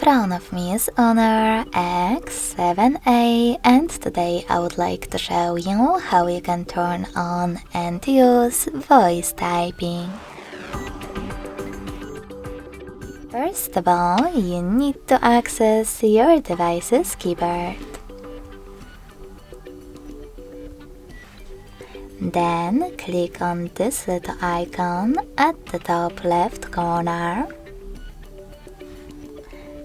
front of me is HONOR X7A, and today I would like to show you how you can turn on and use voice typing. First of all, you need to access your device's keyboard. Then click on this little icon at the top left corner.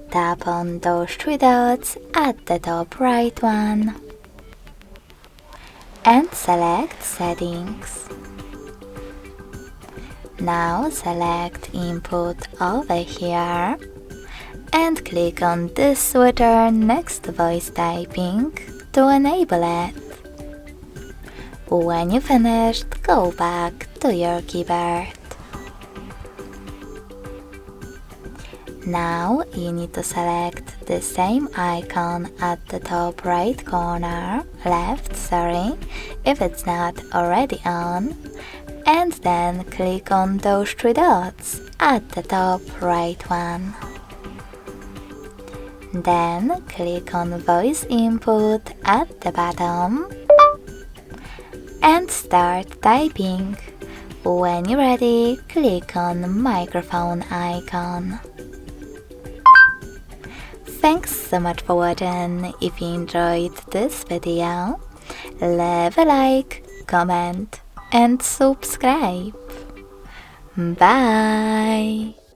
Tap on those three dots at the top right one and select Settings. Now select Input over here and click on this switcher next to voice typing to enable it. When you finished, go back to your keyboard. Now you need to select the same icon at the top right corner, if it's not already on, and then click on those three dots at the top right one. Then click on Voice Input at the bottom and start typing. When you're ready, click on Microphone icon. Thanks so much for watching. If you enjoyed this video, leave a like, comment and subscribe. Bye!